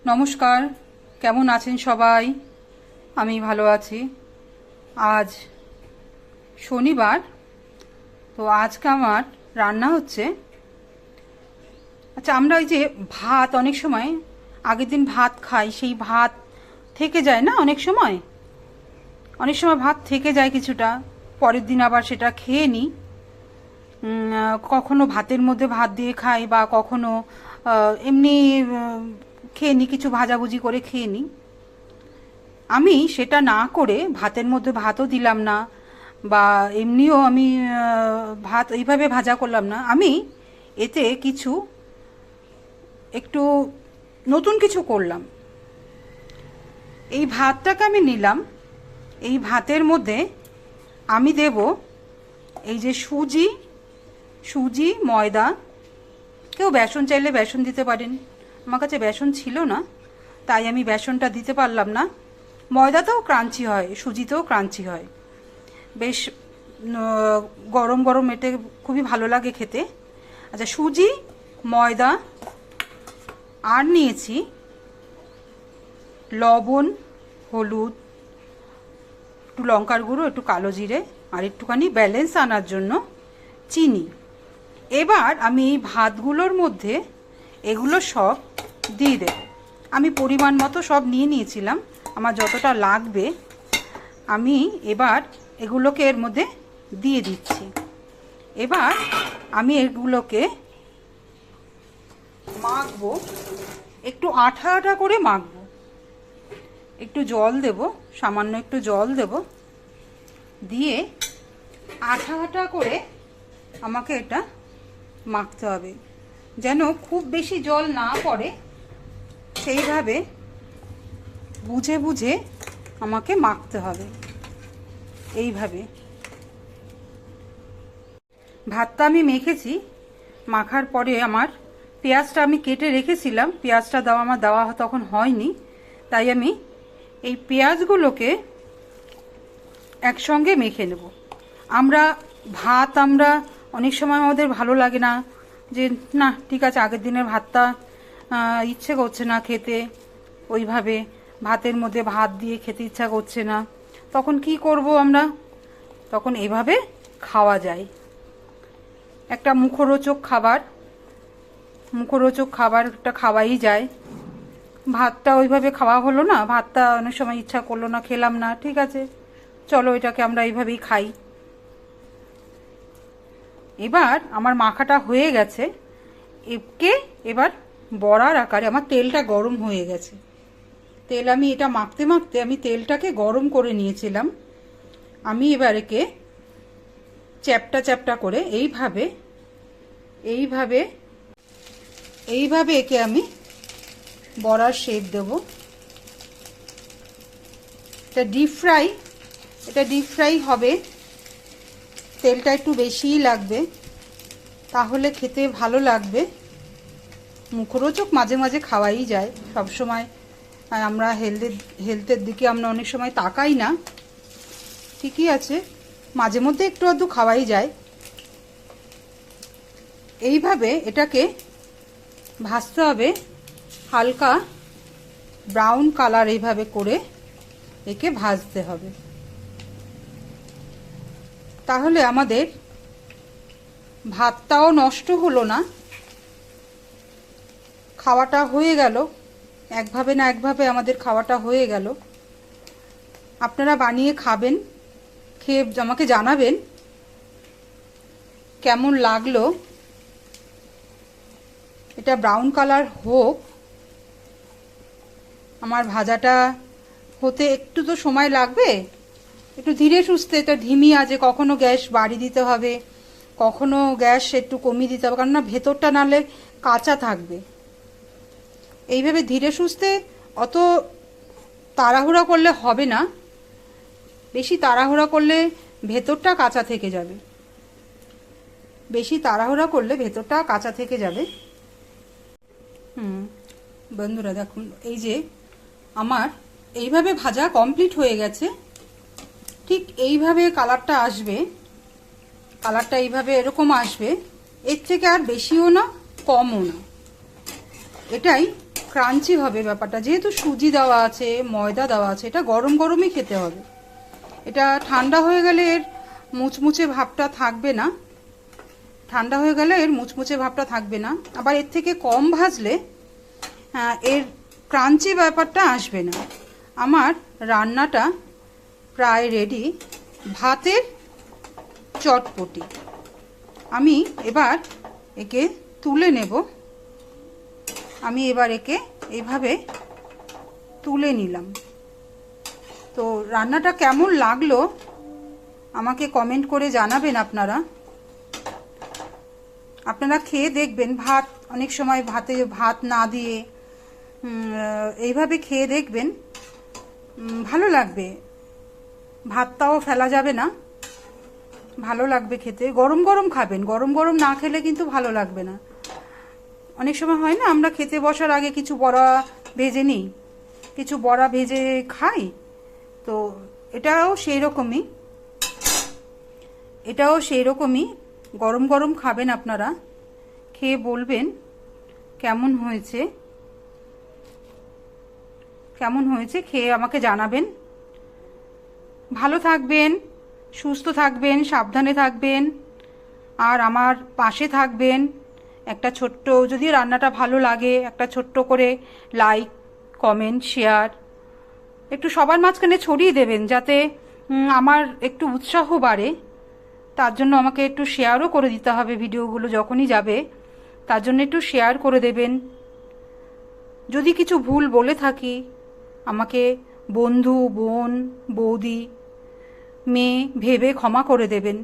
নমস্কার, কেমন আছেন সবাই? আমি ভালো আছি। আজ শনিবার, তো আজকে আমার রান্না হচ্ছে। আচ্ছা, আমরা ওই যে ভাত অনেক সময় আগের দিন ভাত খাই, সেই ভাত থেকে যায় না? অনেক সময় ভাত থেকে যায় কিছুটা, পরের দিন আবার সেটা খেয়ে নিই। কখনো ভাতের মধ্যে ভাত দিয়ে খাই, বা কখনো এমনি খেয়ে নিই, কিছু ভাজাভুজি করে খেয়ে নিই। আমি সেটা না করে ভাতের মধ্যে ভাতও দিলাম না, বা এমনিও আমি ভাত এইভাবে ভাজা করলাম না। আমি এতে কিছু একটু নতুন কিছু করলাম। এই ভাতটাকে আমি নিলাম, এই ভাতের মধ্যে আমি দেব এই যে সুজি, ময়দা, কেউ বেসন চাইলে বেসন দিতে পারেন। আমার কাছে বেসন ছিল না, তাই আমি বেসনটা দিতে পারলাম না। ময়দাতেও ক্রাঞ্চি হয়, সুজিতেও ক্রাঞ্চি হয়, বেশ গরম গরম এতে খুবই ভালো লাগে খেতে। আচ্ছা, সুজি, ময়দা, আর নিয়েছি লবণ, হলুদ, একটু লঙ্কার গুঁড়ো, একটু কালো জিরে, আর একটুখানি ব্যালেন্স আনার জন্য চিনি। এবার আমি এই ভাতগুলোর মধ্যে এগুলো সব দিয়ে দেব। আমি পরিমাণ মতো সব নিয়ে নিয়েছিলাম, আমার যতটা লাগবে। আমি এবার এগুলোকে এর মধ্যে দিয়ে দিচ্ছি। এবার আমি এগুলোকে মাখবো, একটু আঠা আঠা করে মাখবো। একটু জল দেব, সামান্য একটু জল দেব, দিয়ে আঠা আঠা করে আমাকে এটা মাখতে হবে, যেন খুব বেশি জল না পড়ে, সেইভাবে বুঝে বুঝে আমাকে মাখতে হবে। এইভাবে ভাতটা আমি মেখেছি। মাখার পরে আমার পেঁয়াজটা আমি কেটে রেখেছিলাম, পেঁয়াজটা আমার দেওয়া তখন হয়নি, তাই আমি এই পেঁয়াজগুলোকে একসঙ্গে মেখে নেব। আমরা অনেক সময় আমাদের ভালো লাগে না, যে না ঠিক আছে, আগের দিনের ভাতটা ইচ্ছে করছে না খেতে, ওইভাবে ভাতের মধ্যে ভাত দিয়ে খেতে ইচ্ছা করছে না, তখন কি করব আমরা? তখন এভাবে খাওয়া যায়, একটা মুখরোচক খাবারটা খাওয়াই যায়। ভাতটা ওইভাবে খাওয়া হলো না, ভাতটা অনেক সময় ইচ্ছা করলো না, খেলাম না, ঠিক আছে, চলো এটাকে আমরা এইভাবেই খাই। এবার আমার মাখাটা হয়ে গেছে, এবার বড়ার আকারে, আমার তেলটা গরম হয়ে গেছে। আমি এটা মাখতে মাখতে আমি তেলটাকে গরম করে নিয়েছিলাম। আমি এবার একে চ্যাপটা চ্যাপটা করে এইভাবে একে আমি বড়ার শেপ দেব। এটা ডিপ ফ্রাই হবে, তেলটা একটু বেশিই লাগবে, তাহলে খেতে ভালো লাগবে। মুখরোচক মাঝে মাঝে খাওয়াই যায়, সব সময় আমরা হেলথের দিকে আমরা অনেক সময় তাকাই না, ঠিকই আছে, মাঝে মধ্যে একটু আধটু খাওয়াই যায়। এইভাবে এটাকে ভাজতে হবে, হালকা ব্রাউন কালার এইভাবে করে একে ভাজতে হবে। তাহলে আমাদের ভাতটাও নষ্ট হলো না, খাওয়াটা হয়ে গেল, একভাবে না একভাবে আমাদের খাওয়াটা হয়ে গেল। আপনারা বানিয়ে খাবেন, খেয়ে আমাকে জানাবেন কেমন লাগলো। এটা ব্রাউন কালার হোক, আমার ভাজাটা হতে একটু তো সময় লাগবে, একটু ধীরে সুস্থে, এটা ধিমি আছে, কখনো গ্যাস বাড়িয়ে দিতে হবে, কখনো গ্যাস একটু কমিয়ে দিতে হবে, কারণ না ভেতরটা নাহলে কাঁচা থাকবে। এইভাবে ধীরে সুস্থে, অত তাড়াহুড়া করলে হবে না, বেশি তাড়াহুড়া করলে ভেতরটা কাঁচা থেকে যাবে, বন্ধুরা দেখুন, এই যে আমার এইভাবে ভাজা কমপ্লিট হয়ে গেছে। ঠিক এইভাবে কালারটা আসবে, কালারটা এইভাবে এরকম আসবে, এর থেকে আর বেশিও না কমও না, এটাই ক্রাঞ্চি হবে ব্যাপারটা। যেহেতু সুজি দেওয়া আছে, ময়দা দেওয়া আছে, এটা গরম গরমই খেতে হবে। এটা ঠান্ডা হয়ে গেলে এর মুচমুচে ভাবটা থাকবে না, ঠান্ডা হয়ে গেলে এর মুচমুচে ভাবটা থাকবে না। আবার এর থেকে কম ভাজলে এর ক্রাঞ্চি ব্যাপারটা আসবে না। আমার রান্নাটা প্রায় রেডি, ভাতের চটপটি। আমি এবার একে তুলে নেব। আমি এবার একে এইভাবে তুলে নিলাম। তো রান্নাটা কেমন লাগলো আমাকে কমেন্ট করে জানাবেন। আপনারা খেয়ে দেখবেন। ভাত অনেক সময় ভাত না দিয়ে এইভাবে খেয়ে দেখবেন, ভালো লাগবে। ভাতটাও ফেলা যাবে না, ভালো লাগবে খেতে। গরম গরম খাবেন, গরম গরম না খেলে কিন্তু ভালো লাগবে না। অনেক সময় হয় না, আমরা খেতে বসার আগে কিছু বড়া ভেজে নিই, কিছু বড়া ভেজে খাই। তো এটাও সেই রকমই গরম গরম খাবেন আপনারা। খেয়ে বলবেন কেমন হয়েছে, খেয়ে আমাকে জানাবেন। ভালো থাকবেন, সুস্থ থাকবেন, সাবধানে থাকবেন, আর আমার পাশে থাকবেন। একটা ছোট্ট, যদি রান্নাটা ভালো লাগে, একটা ছোট্ট করে লাইক, কমেন্ট, শেয়ার একটু সবার মাঝখানে ছড়িয়ে দেবেন, যাতে আমার একটু উৎসাহ বাড়ে। তার জন্য আমাকে একটু শেয়ারও করে দিতে হবে। ভিডিওগুলো যখনই যাবে তার জন্য একটু শেয়ার করে দেবেন। যদি কিছু ভুল বলে থাকি আমাকে বন্ধু, বোন, বৌদি, মেয়ে ভেবে ক্ষমা করে দেবেন।